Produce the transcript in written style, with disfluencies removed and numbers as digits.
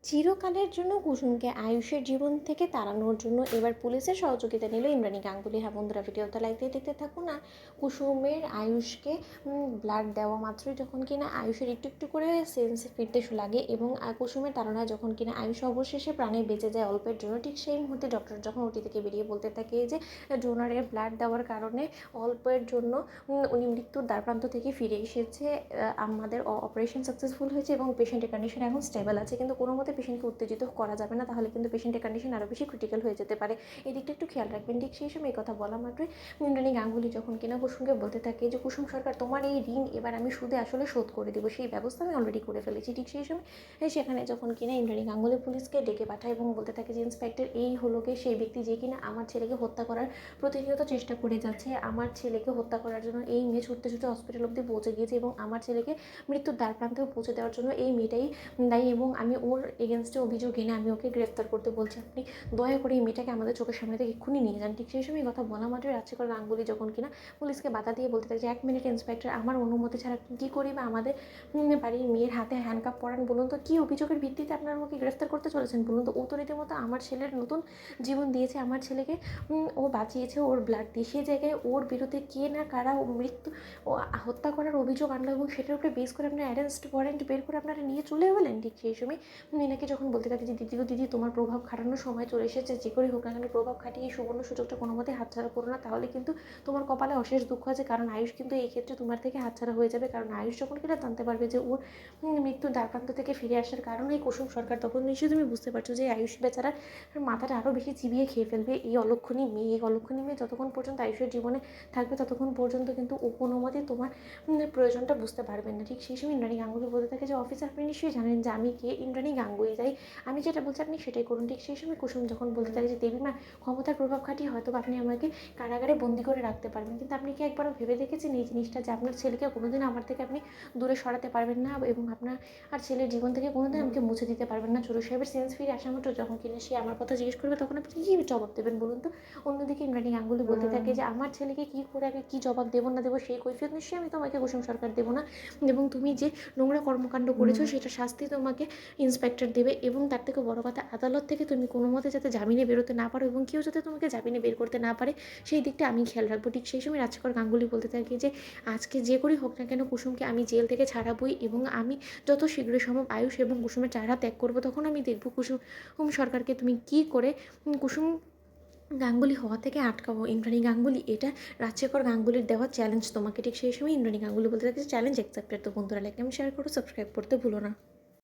চিরকালের জন্য কুসুমকে আয়ুষের জীবন থেকে তাড়ানোর জন্য এবার পুলিশের সহযোগিতা নিল ইন্দ্রাণী গাঙ্গুলি। হ্যাঁ বন্ধুরা, ভিডিওটা লাইক দিয়ে দেখতে থাকুন। আর কুসুমের আয়ুষকে ব্লাড দেওয়া মাত্রই যখন কিনা আয়ুষের একটু একটু করে সেন্স ফিরতে লাগে এবং কুসুমের তাড়নায় যখন কিনা আয়ুষ অবশেষে প্রাণে বেঁচে যায় অল্পের জন্য, ঠিক সেই মুহূর্তে ডক্টর যখন ওটি থেকে বেরিয়ে বলতে থাকে যে ডোনারের ব্লাড দেওয়ার কারণে অল্পের জন্য উনি মৃত্যুর দ্বারপ্রান্ত থেকে ফিরে এসেছে, আমাদের অপারেশন সাকসেসফুল হয়েছে এবং পেশেন্টের কন্ডিশন এখন স্টেবল আছে, কিন্তু কোনো মতে পেশেন্টকে উত্তেজিত করা যাবে না, তাহলে কিন্তু পেশেন্টের কন্ডিশন আরও বেশি ক্রিটিক্যাল হয়ে যেতে পারে। এই দিকটা একটু খেয়াল রাখবেন। ঠিক সেই সময় এই কথা বলা মাত্রই ইন্দ্রাণী গাঙ্গুলি যখন কিনা কুসুমকে বলতে থাকে যে কুসুম সরকার, তোমার এই ঋণ এবার আমি সুদে আসলে শোধ করে দেবো, সেই ব্যবস্থা আমি অলরেডি করে ফেলেছি। ঠিক সেই সময় সেখানে যখন কিনা ইন্দ্রাণী গাঙ্গুলি পুলিশকে ডেকে পাঠায় এবং বলতে থাকে যে ইন্সপেক্টর, এই হলো গিয়ে সেই ব্যক্তি যে কিনা আমার ছেলেকে হত্যা করার প্রতিনিয়ত চেষ্টা করে যাচ্ছে, আমার ছেলেকে হত্যা করার জন্য এই মেয়ে ছুটতে ছুটে হসপিটাল অব্দি পৌঁছে গিয়েছে এবং আমার ছেলেকে মৃত্যুর দ্বারপ্রান্তেও পৌঁছে দেওয়ার জন্য এই মেয়েটাই দায়ী এবং আমি ওর এগেনস্টে অভিযোগ এনে আমি ওকে গ্রেফতার করতে বলছি। আপনি দয়া করে এই মেয়েটাকে আমাদের চোখের সামনে থেকে এক্ষুনি নিয়ে যান। ঠিক সেই সময় কথা বলা মাত্রই রাজশেখর গাঙ্গুলি যখন কিনা পুলিশকে বাধা দিয়ে বলতে থাকে যে 1 মিনিট ইন্সপেক্টর, আমার অনুমতি ছাড়া আপনি কী করি বা আমাদের বাড়ির মেয়ের হাতে হ্যান্ডকাপ পরান বলুন তো, কী অভিযোগের ভিত্তিতে আপনার আমাকে গ্রেফতার করতে চলেছেন বলুন তো। ও তো রীতিমতো আমার ছেলের নতুন জীবন দিয়েছে, আমার ছেলেকে ও বাঁচিয়েছে ওর ব্লাড দিয়ে, সেই জায়গায় ওর বিরুদ্ধে কে না কারা মৃত্যু ও হত্যা করার অভিযোগ আনলো এবং সেটার উপরে বেস করে আপনার অ্যারেস্ট ওয়ারেন্ট বের করে আপনারা নিয়ে চলে গেলেন। ঠিক সেই সময় মিনাকে যখন বলতে থাকে যে দিদি গো দিদি, তোমার প্রভাব খাটানোর সময় চলে এসেছে, যে করে হোক না কেন প্রভাব খাটিয়ে এই সুবর্ণ সুযোগটা কোনো মতে হাতছাড়া করো না, তাহলে কিন্তু তোমার কপালে অশেষ দুঃখ আছে। কারণ আয়ুষ কিন্তু এই ক্ষেত্রে তোমার থেকে হাতছাড়া হয়ে যাবে, কারণ আয়ুষ যখন কিনা জানতে পারবে যে ওর মৃত্যুর দ্বারপ্রান্ত থেকে ফিরে আসার কারণেই কুসুম সরকার, তখন নিশ্চয়ই তুমি বুঝতে পারছো যে আয়ুষ বেচারা মাথাটা আরও বেশি চিবিয়ে খেয়ে ফেলবে। এই অলক্ষণী মেয়ে যতক্ষণ পর্যন্ত আয়ুষের জীবনে থাকবে ততক্ষণ পর্যন্ত কিন্তু ও কোনো মতেই তোমার প্রয়োজনটা বুঝতে পারবেন না। ঠিক সেই সময় ইন্দ্রাণী গাঙ্গুলি বলতে থাকে যে অফিসার, আপনি নিশ্চয়ই জানেন যে আমি কে, ইন্দ্রাণী গাঙ্গুলি, তাই আমি যেটা বলছি আপনি সেটাই করুন। ঠিক সেই সময় কুসুম যখন বলতে থাকে যে দেবীমা, ক্ষমতার প্রভাব খাটিয়ে হয়তো আপনি আমাকে কারাগারে বন্দি করে রাখতে পারবেন, কিন্তু আপনি কি একবারও ভেবে দেখেছেন এই জিনিসটা যে আপনার ছেলেকে কোনোদিন আমার থেকে আপনি দূরে সরাতে পারবেন না এবং আপনার আর ছেলের জীবন থেকে কোনোদিন আমাকে মুছে দিতে পারবেন না। ছোটো সাহেবের সেন্স ফিরে আসা মাত্র যখন কিনা সে আমার কথা জিজ্ঞেস করবে তখন আপনি কী জবাব দেবেন বলুন তো। অন্যদিকে ইন্দ্রাণী গাঙ্গুলি বলতে থাকে যে আমার ছেলেকে কী করে আমি কী জবাব দেবো না দেবো সেই কৈফিয়ত নিশ্চয়ই আমি তোমাকে কুসুম সরকার দেবো না, এবং তুমি যে নোংরা কর্মকাণ্ড করেছো সেটা শাস্তি তোমাকে ইন্সপেক্টর দেবে, এবং তার থেকে বড় কথা আদালত থেকে তুমি কোনো মতে যাতে জামিনে বেরোতে না পারো এবং কেউ যাতে তোমাকে জামিনে বের করতে না পারে, সেই দিকটা আমি খেয়াল রাখবো। ঠিক সেই সময় রাজশেখর গাঙ্গুলি বলতে থাকে যে আজকে যে করেই হোক না কেন কুসুমকে আমি জেল থেকে ছাড়াবই এবং আমি যত শীঘ্র সম্ভব আয়ুষ এবং কুসুমের চেহারা ত্যাগ করবো, তখন আমি দেখবো কুসুম সরকারকে তুমি কী করে কুসুম গাঙ্গুলি হওয়া থেকে আটকাবো। ইন্দ্রাণী গাঙ্গুলি, এটা রাজশেখর গাঙ্গুলির দেওয়া চ্যালেঞ্জ তোমাকে। ঠিক সেই সময় ইন্দ্রাণী গাঙ্গুলি বলতে থাকে চ্যালেঞ্জ অ্যাকসেপ্টেড। তো বন্ধুরা লাইক এবং শেয়ার করো, সাবস্ক্রাইব করতে ভুলো না।